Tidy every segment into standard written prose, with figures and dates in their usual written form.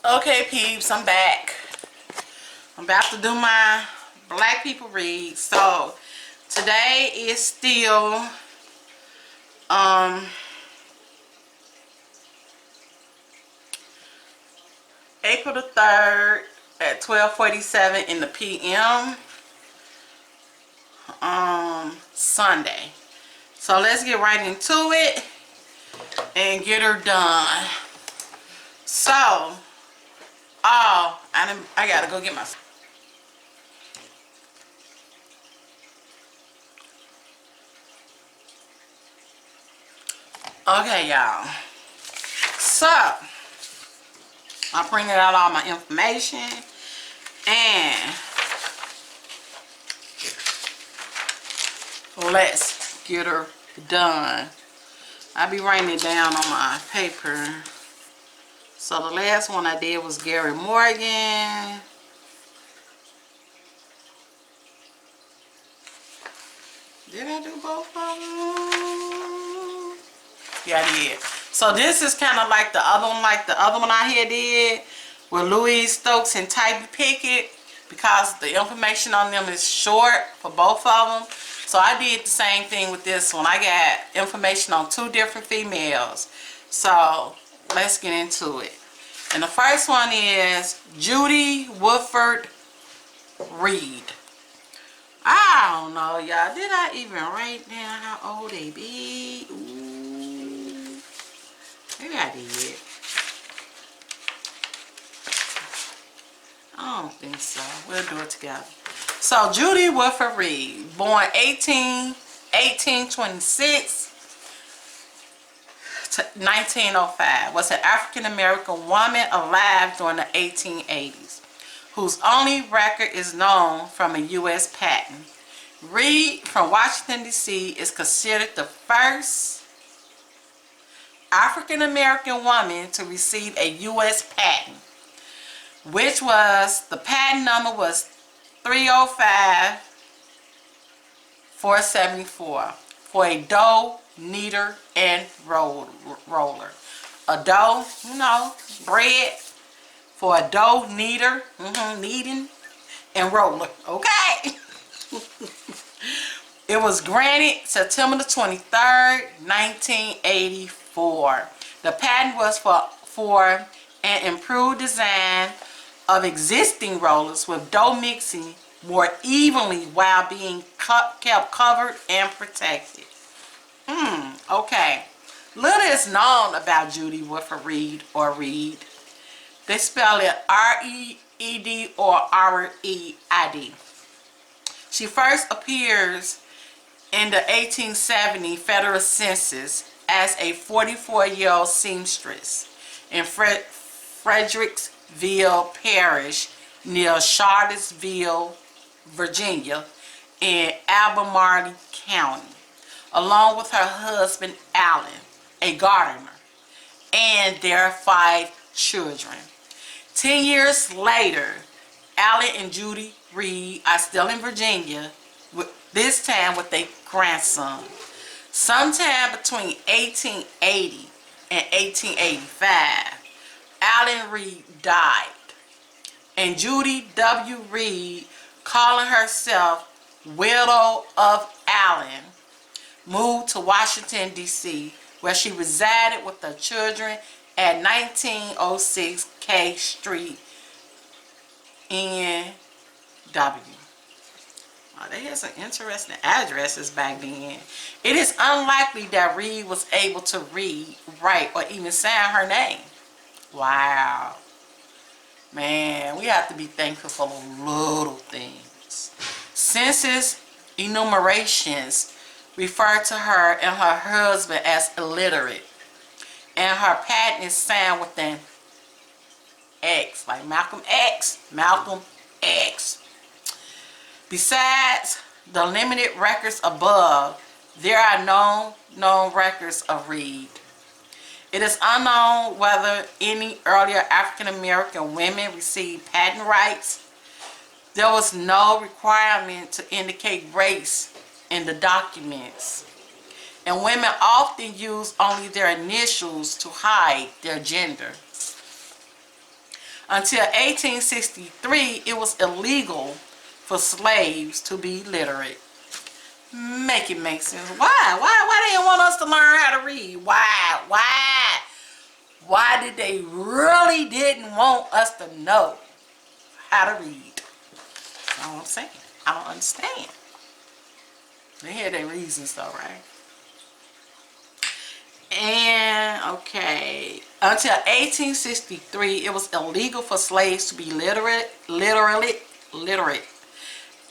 Okay, peeps, I'm back. I'm about to do my Black people read. So today is still April the 3rd at 12:47 in the PM, Sunday. So let's get right into it and get her done. So, I gotta go get my. Okay, y'all. So, I printed out all my information and let's get her done. I be writing it down on my paper. So the last one I did was Gary Morgan. Did I do both of them? Yeah, I did. So this is kind of like the other one I had did with Louise Stokes and Type Pickett, because the information on them is short for both of them. So I did the same thing with this one. I got information on 2 different females. So let's get into it. And the first one is Judy Woodford Reed. I don't know, y'all. Did I even write down how old they be? Ooh. Maybe I did. I don't think so. We'll do it together. So Judy Woodford Reed, born 1826 to 1905, was an African-American woman alive during the 1880s, whose only record is known from a U.S. patent. Reed from Washington, D.C. is considered the first African-American woman to receive a U.S. patent, which was, the patent number was 305-474 for a dough kneader and roller. A dough, bread, for a dough kneader, kneading and roller, okay? It was granted September the 23rd, 1984. The patent was for an improved design of existing rollers with dough mixing more evenly while being kept covered and protected. Okay. Little is known about Judy Woodford Reed or Reed. They spell it R-E-E-D or R-E-I-D. She first appears in the 1870 Federal Census as a 44-year-old seamstress in Fredericksville Parish near Charlottesville, Virginia, in Albemarle County, along with her husband Allen, a gardener, and their 5 children. 10 years later, Allen and Judy Reed are still in Virginia, this time with a grandson. Sometime between 1880 and 1885, Allen Reed died, and Judy W. Reed, calling herself Widow of Allen, moved to Washington, D.C., where she resided with her children at 1906 K Street, N.W. Oh, they had some interesting addresses back then. It is unlikely that Reed was able to read, write, or even sign her name. Wow. Man, we have to be thankful for the little things. Census enumerations refer to her and her husband as illiterate, and her patent is signed with an X, like Malcolm X, Malcolm X. Besides the limited records above, there are no known records of Reed. It is unknown whether any earlier African American women received patent rights. There was no requirement to indicate race in the documents, and women often use only their initials to hide their gender. Until 1863, it was illegal for slaves to be literate. Make it make sense. Why? Why they didn't want us to learn how to read? Why did they really didn't want us to know how to read? That's all I'm saying. I don't understand. They had their reasons though, right? And okay, until 1863, it was illegal for slaves to be literate,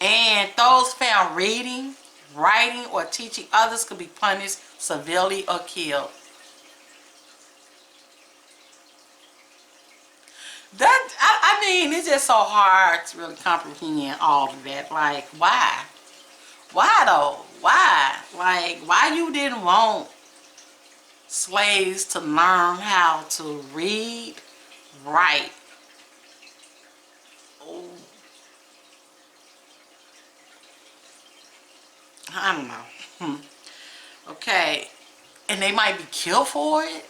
and those found reading, writing, or teaching others could be punished severely or killed. That I mean, it's just so hard to really comprehend all of that. Like, why? Why though? Why? Like, why you didn't want slaves to learn how to read, write? Oh, I don't know. Okay, and they might be killed for it.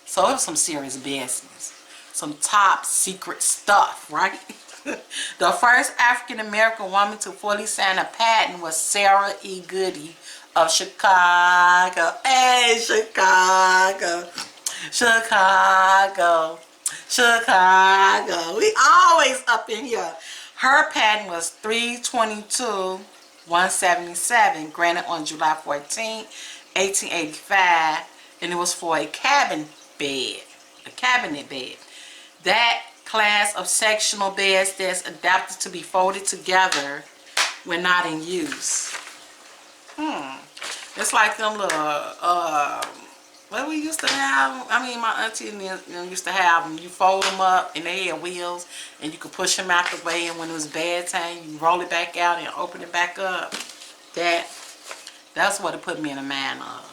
So it was some serious business, some top secret stuff, right? The first African American woman to fully sign a patent was Sarah E. Goode of Chicago. Hey, Chicago, Chicago, Chicago. We always up in here. Her patent was 322-177, granted on July 14, 1885, and it was for a cabinet bed. That class of sectional beds that's adapted to be folded together when not in use. It's like them little, what we used to have. I mean, my auntie and them used to have them. You fold them up and they had wheels and you could push them out the way, and when it was bad time, you roll it back out and open it back up. That's what it put me in the mind of.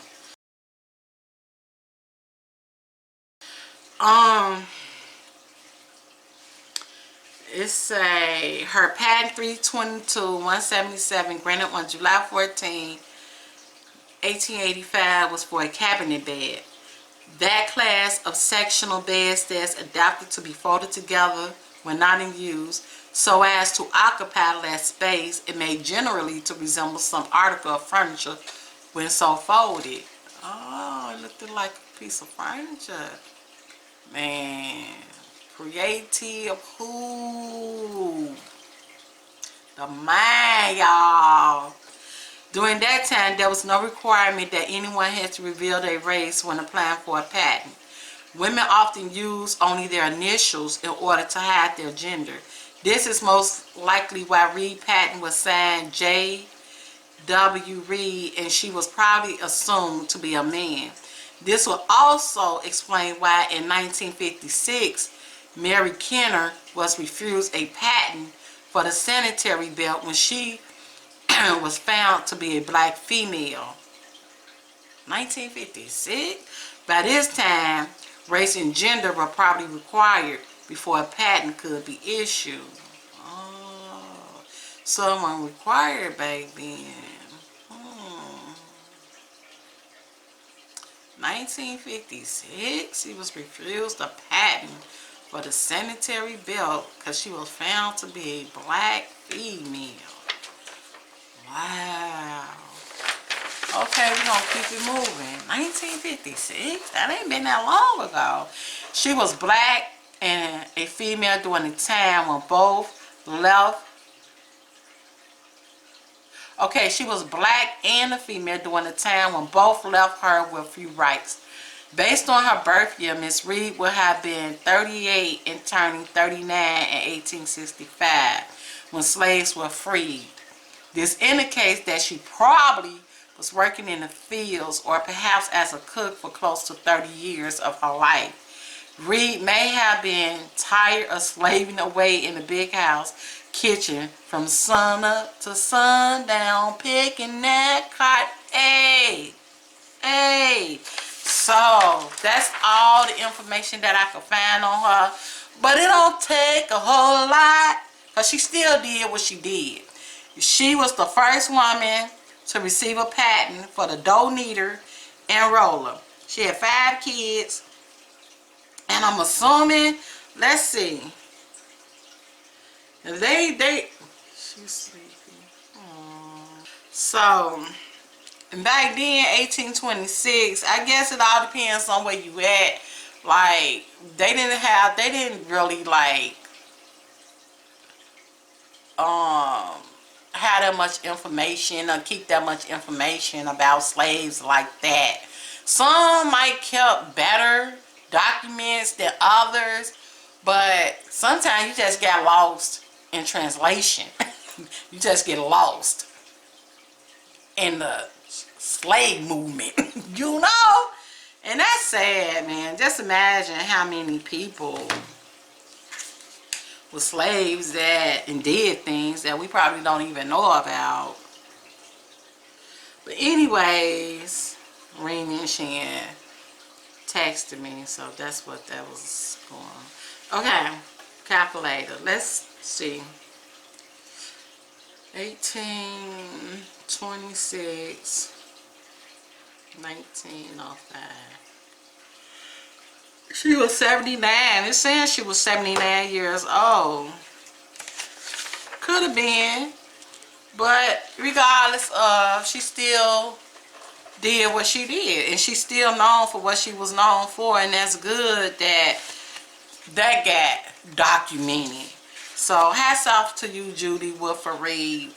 It's a her patent 322-177, granted on July 14, 1885, was for a cabinet bed. That class of sectional beds that's adapted to be folded together when not in use, so as to occupy less space, and made generally to resemble some article of furniture when so folded. Oh, it looked like a piece of furniture. Man, creative, who? The mind, y'all. During that time, there was no requirement that anyone had to reveal their race when applying for a patent. Women often used only their initials in order to hide their gender. This is most likely why Reed's patent was signed J.W. Reed, and she was probably assumed to be a man. This will also explain why in 1956, Mary Kenner was refused a patent for the sanitary belt when she was found to be a black female. 1956? By this time, race and gender were probably required before a patent could be issued. Oh, someone required back then. 1956, she was refused a patent for the sanitary belt because she was found to be a black female. Wow. Okay, we're going to keep it moving. 1956? That ain't been that long ago. She was black and a female during the time when both left. Okay, she was black and a female during the time when both left her with few rights. Based on her birth year, Miss Reed would have been 38 and turning 39 in 1865 when slaves were freed. This indicates that she probably was working in the fields or perhaps as a cook for close to 30 years of her life. Reed may have been tired of slaving away in the big house kitchen from sun up to sundown, picking that cotton. Hey. So that's all the information that I could find on her. But it don't take a whole lot, because she still did what she did. She was the first woman to receive a patent for the dough kneader and roller. She had 5 kids, and I'm assuming let's see. She's sleepy. So, back then, 1826, I guess it all depends on where you at. Like, they didn't really, like, have that much information or keep that much information about slaves like that. Some might kept better documents than others, but sometimes you just get lost in translation. You just get lost in the slave movement, you know? And that's sad, man. Just imagine how many people were slaves that and did things that we probably don't even know about. But anyways, Rena and Shan texted me, so that's what that was going on. Okay, calculator. Let's see. 18, 26, 1905. She was 79. It's saying she was 79 years old. Could have been. But regardless of, she still did what she did. And she's still known for what she was known for. And that's good that that got documented. So hats off to you, Judy Wilfred.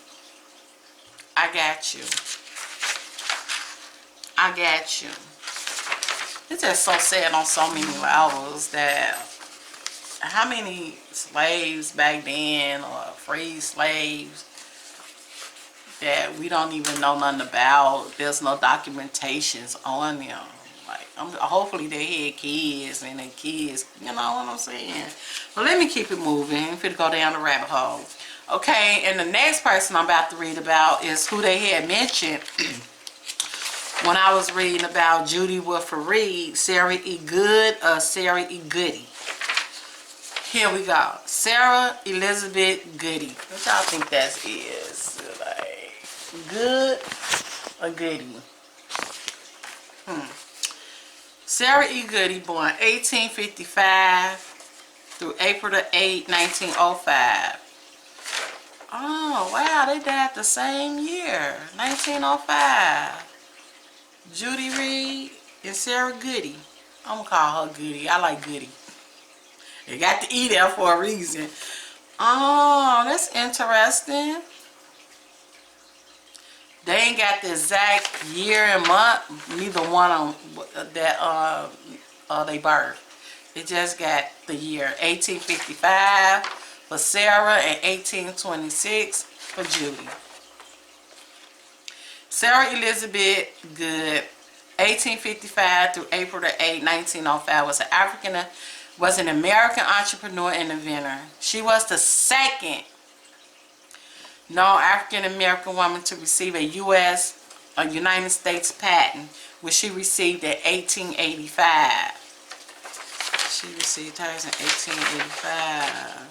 I got you. I got you. It's just so sad on so many levels that how many slaves back then or free slaves that we don't even know nothing about. There's no documentations on them. Like, hopefully they had kids and their kids, you know what I'm saying? But let me keep it moving. I'm finna go down the rabbit hole. Okay, and the next person I'm about to read about is who they had mentioned when I was reading about Judy Wilfred, Sarah E. Goode or Sarah E. Goody. Here we go. Sarah Elizabeth Goody. What y'all think that is? Like, good or Goody? Sarah E. Goody, born 1855 through April the 8th, 1905. Oh, wow, they died the same year, 1905. Judy Reed and Sarah Goody. I'm going to call her Goody. I like Goody. They got the E there for a reason. Oh, that's interesting. They ain't got the exact year and month, neither one on that they birth. It just got the year 1855 for Sarah and 1826 for Judy. Sarah Elizabeth Goode, 1855 through April the 8th, 1905, was an American entrepreneur and inventor. She was the second known African American woman to receive a United States patent, which she received in 1885. She received hers in 1885.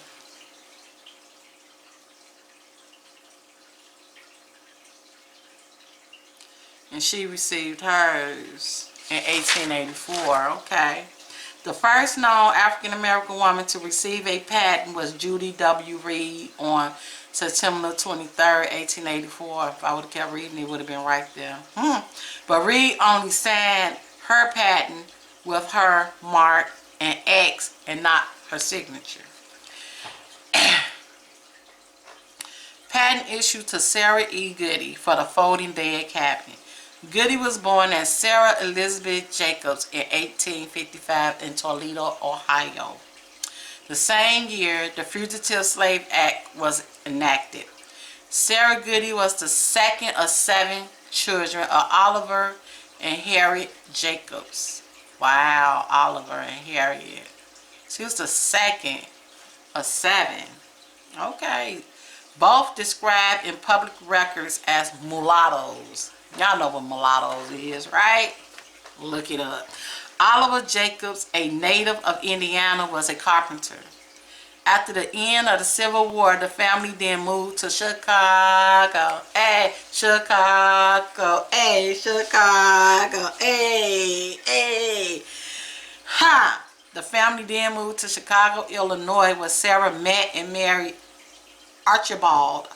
And she received hers in 1884. Okay. The first known African American woman to receive a patent was Judy W. Reed on September 23rd, 1884. If I would have kept reading, it would have been right there. But Reed only signed her patent with her mark and X and not her signature. Patent issued to Sarah E. Goody for the folding bed cabinet. Goody was born as Sarah Elizabeth Jacobs in 1855 in Toledo, Ohio. The same year, the Fugitive Slave Act was enacted. Sarah Goody was the second of 7 children of Oliver and Harriet Jacobs. Wow, Oliver and Harriet. She was the second of 7. Okay. Both described in public records as mulattoes. Y'all know what mulattoes is, right? Look it up. Oliver Jacobs, a native of Indiana, was a carpenter. After the end of the Civil War, the family then moved to Chicago. Hey, Chicago. Hey, Chicago. Hey, hey. Ha! The family then moved to Chicago, Illinois, where Sarah met and married Archibald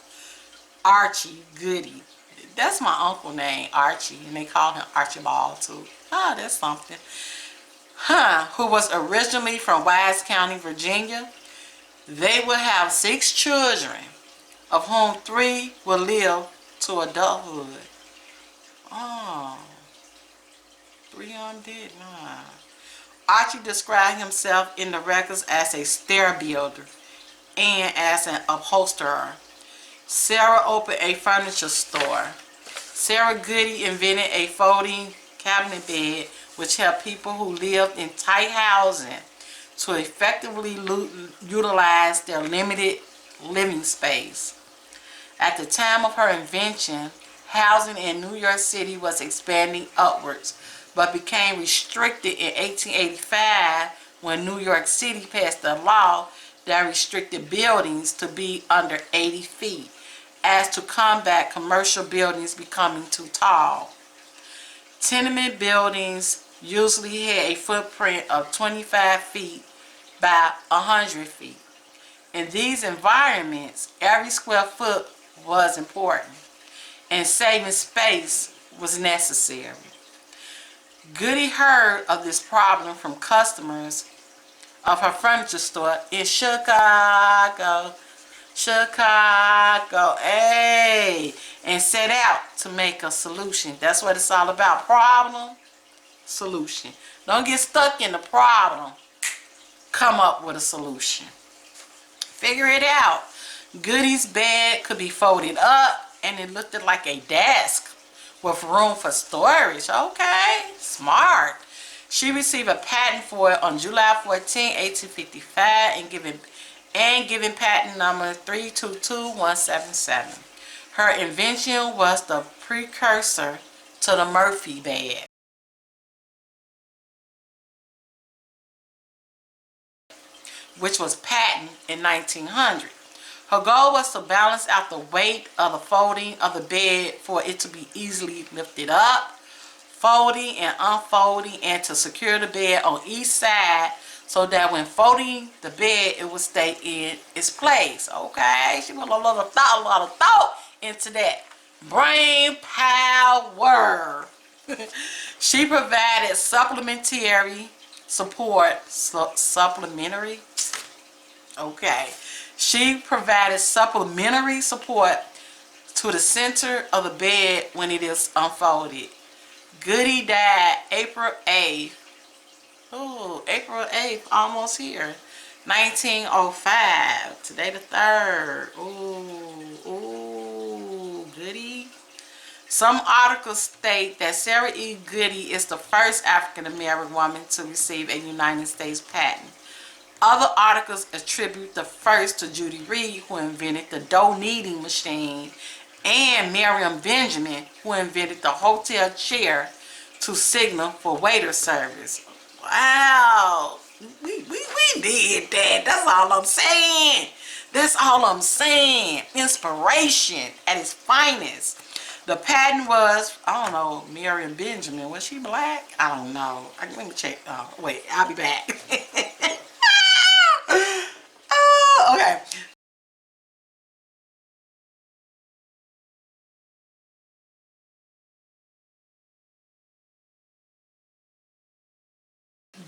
Archie Goode. That's my uncle name, Archie, and they call him Archibald too. Oh, that's something. Who was originally from Wise County, Virginia. They will have 6 children, of whom 3 will live to adulthood. Oh, 3 of them did not. Archie described himself in the records as a stair builder and as an upholsterer. Sarah opened a furniture store. Sarah Goode invented a folding cabinet bed which helped people who lived in tight housing to effectively utilize their limited living space. At the time of her invention, housing in New York City was expanding upwards, but became restricted in 1885 when New York City passed a law that restricted buildings to be under 80 feet as to combat commercial buildings becoming too tall. Tenement buildings usually had a footprint of 25 feet by 100 feet. In these environments, every square foot was important, and saving space was necessary. Goode heard of this problem from customers of her furniture store in Chicago, hey, and set out to make a solution. That's what it's all about. Problem, solution. Don't get stuck in the problem. Come up with a solution. Figure it out. Goode's bed could be folded up and it looked like a desk with room for storage. Okay, smart. She received a patent for it on July 14, 1855 and given patent number 322177. Her invention was the precursor to the Murphy bed, which was patented in 1900. Her goal was to balance out the weight of the folding of the bed for it to be easily lifted up, folding and unfolding, and to secure the bed on each side so that when folding the bed, it would stay in its place. Okay, she put a lot of thought into that. Brain power. She provided supplementary support. Supplementary? Okay. She provided supplementary support to the center of the bed when it is unfolded. Goode died April 8th. Oh, April 8th, almost here. 1905. Today the 3rd. Ooh, Goode. Some articles state that Sarah E. Goode is the first African-American woman to receive a United States patent. Other articles attribute the first to Judy Reed, who invented the dough kneading machine, and Miriam Benjamin, who invented the hotel chair to signal for waiter service. Wow, we did that. That's all I'm saying. That's all I'm saying. Inspiration at its finest. The patent was, I don't know, Miriam Benjamin. Was she black? I don't know. Let me check. Oh, wait, I'll be back. Okay.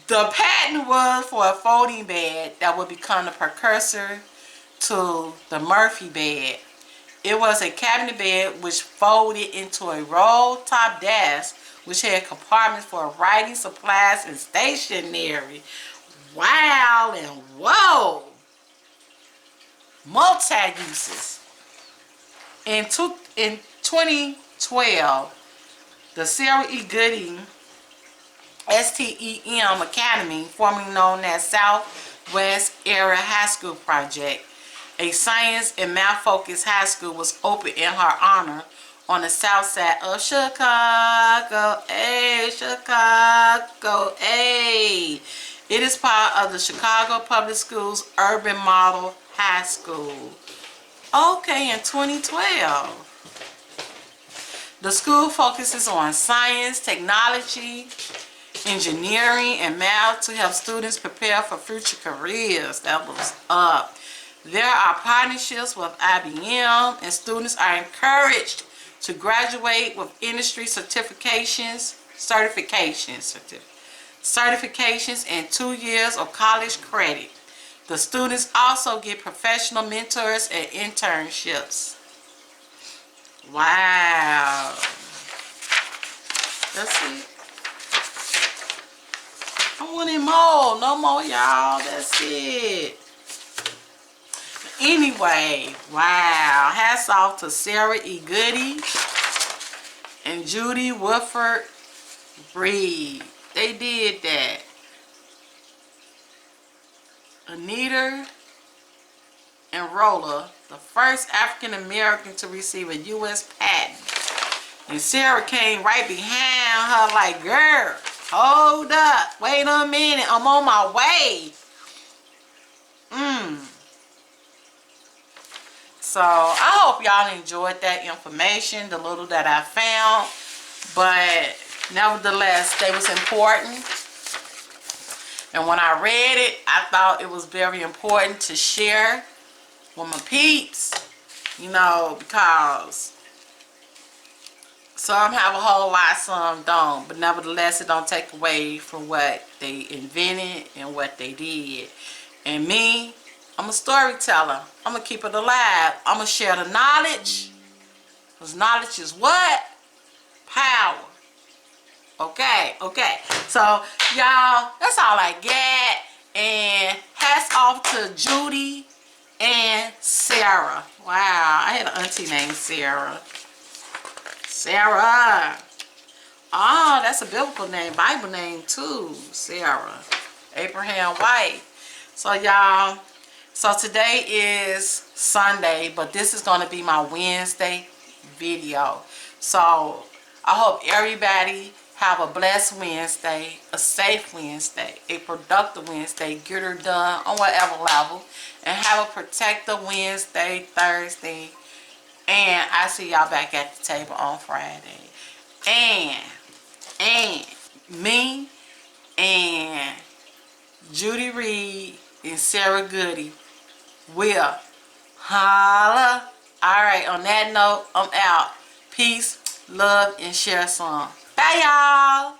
The patent was for a folding bed that would become the precursor to the Murphy bed. It was a cabinet bed which folded into a roll-top desk which had compartments for writing supplies and stationery. Wow and whoa! Multi-uses. In 2012, the Sarah E. Goode STEM Academy, formerly known as Southwest Area High School Project, a science and math-focused high school, was opened in her honor on the south side of Chicago. Hey, Chicago, hey. It is part of the Chicago Public Schools Urban Model High School. Okay, in 2012. The school focuses on science, technology, engineering, and math to help students prepare for future careers. That was up. There are partnerships with IBM, and students are encouraged to graduate with industry certifications and 2 years of college credit. The students also get professional mentors and internships. Wow. That's it. I want it more. No more, y'all. That's it. Anyway, wow. Hats off to Sarah E. Goode and Judy Woodford Reed. They did that. Anita and Rolla, the first African American to receive a U.S. patent. And Sarah came right behind her like, girl, hold up. Wait a minute. I'm on my way. So, I hope y'all enjoyed that information, the little that I found. But, nevertheless, they was important. And when I read it, I thought it was very important to share with my peeps. You know, because some have a whole lot, some don't. But nevertheless, it don't take away from what they invented and what they did. And me, I'm a storyteller. I'm going to keep it alive. I'm going to share the knowledge. Because knowledge is what? Power. Okay. So, y'all, that's all I got. And hats off to Judy and Sarah. Wow, I had an auntie named Sarah. Sarah. Oh, that's a biblical name, Bible name too. Sarah. Abraham White. So, y'all, so today is Sunday, but this is going to be my Wednesday video. So, I hope everybody have a blessed Wednesday, a safe Wednesday, a productive Wednesday, get her done on whatever level, and have a protective Wednesday, Thursday, and I see y'all back at the table on Friday. And me and Judy Reed and Sarah Goode will holla. Alright, on that note, I'm out. Peace, love, and share some. Bye, y'all.